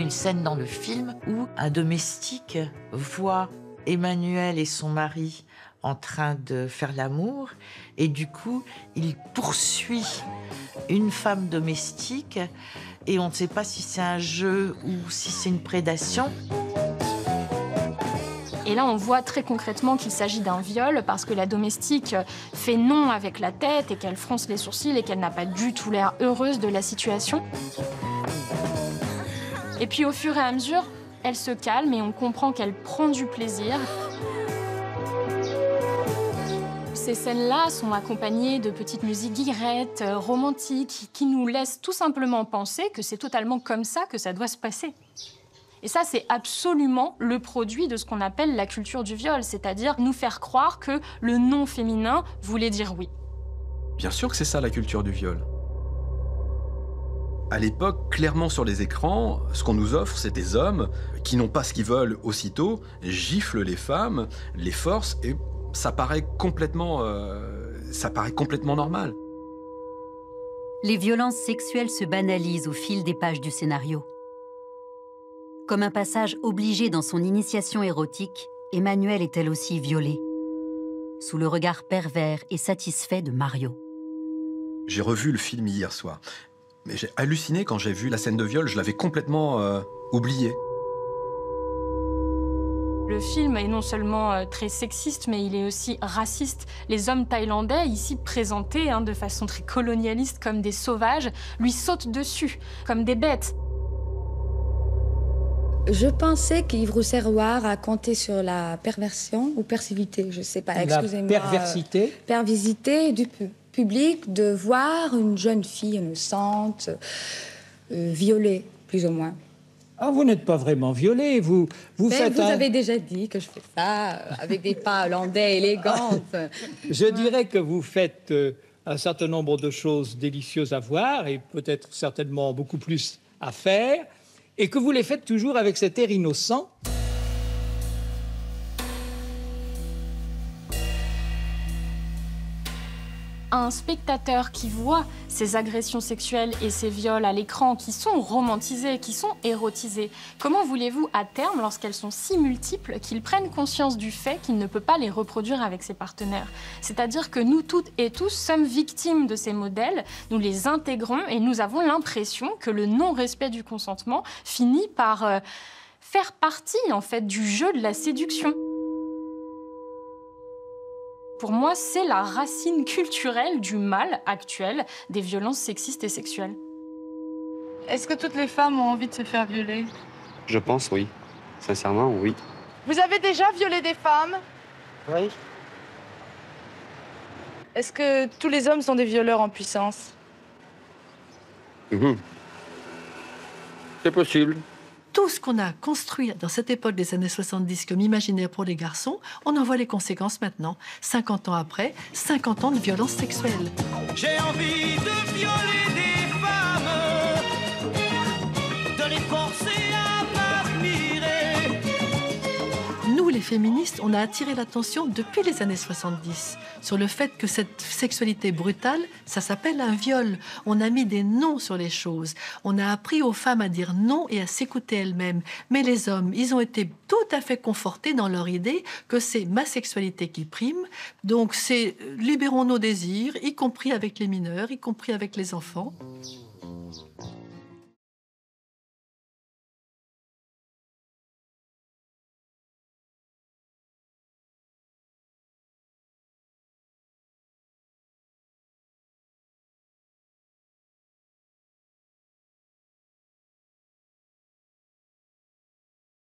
une scène dans le film où un domestique voit Emmanuel et son mari en train de faire l'amour et du coup, il poursuit une femme domestique et on ne sait pas si c'est un jeu ou si c'est une prédation. Et là, on voit très concrètement qu'il s'agit d'un viol parce que la domestique fait non avec la tête et qu'elle fronce les sourcils et qu'elle n'a pas du tout l'air heureuse de la situation. Et puis au fur et à mesure, elle se calme et on comprend qu'elle prend du plaisir. Ces scènes-là sont accompagnées de petites musiques guirettes, romantiques, qui nous laissent tout simplement penser que c'est totalement comme ça que ça doit se passer. Et ça, c'est absolument le produit de ce qu'on appelle la culture du viol, c'est-à-dire nous faire croire que le non féminin voulait dire oui. Bien sûr que c'est ça la culture du viol. À l'époque, clairement sur les écrans, ce qu'on nous offre, c'est des hommes qui n'ont pas ce qu'ils veulent aussitôt, giflent les femmes, les forcent, et ça paraît complètement normal. Les violences sexuelles se banalisent au fil des pages du scénario. Comme un passage obligé dans son initiation érotique, Emmanuelle est elle aussi violée, sous le regard pervers et satisfait de Mario. J'ai revu le film hier soir, mais j'ai halluciné quand j'ai vu la scène de viol, je l'avais complètement oublié. Le film est non seulement très sexiste, mais il est aussi raciste. Les hommes thaïlandais, ici présentés de façon très colonialiste comme des sauvages, lui sautent dessus, comme des bêtes. Je pensais qu'Yves Rousserroir a compté sur la perversion ou persivité, je ne sais pas, excusez-moi. La perversité. Pervisité du public de voir une jeune fille innocente violée, plus ou moins. Ah, vous n'êtes pas vraiment violée, vous faites vous avez déjà dit que je fais ça avec des pas hollandais élégantes. Je dirais que vous faites un certain nombre de choses délicieuses à voir et peut-être certainement beaucoup plus à faire. Et que vous les faites toujours avec cet air innocent. Un spectateur qui voit ces agressions sexuelles et ces viols à l'écran qui sont romantisés, qui sont érotisés, comment voulez-vous à terme, lorsqu'elles sont si multiples, qu'il prenne conscience du fait qu'il ne peut pas les reproduire avec ses partenaires? C'est-à-dire que nous toutes et tous sommes victimes de ces modèles, nous les intégrons et nous avons l'impression que le non-respect du consentement finit par faire partie en fait du jeu de la séduction. Pour moi, c'est la racine culturelle du mal actuel des violences sexistes et sexuelles. Est-ce que toutes les femmes ont envie de se faire violer? Je pense oui. Sincèrement, oui. Vous avez déjà violé des femmes? Oui. Est-ce que tous les hommes sont des violeurs en puissance? C'est possible. Tout ce qu'on a construit dans cette époque des années 70 comme imaginaire pour les garçons, on en voit les conséquences maintenant. 50 ans après, 50 ans de violence sexuelle. J'ai envie de violer des femmes, de les forcer à m'admirer. Nous, les féministes, on a attiré l'attention depuis les années 70 sur le fait que cette sexualité brutale, ça s'appelle un viol. On a mis des noms sur les choses. On a appris aux femmes à dire non et à s'écouter elles-mêmes. Mais les hommes, ils ont été tout à fait confortés dans leur idée que c'est ma sexualité qui prime. Donc c'est libérons nos désirs, y compris avec les mineurs, y compris avec les enfants.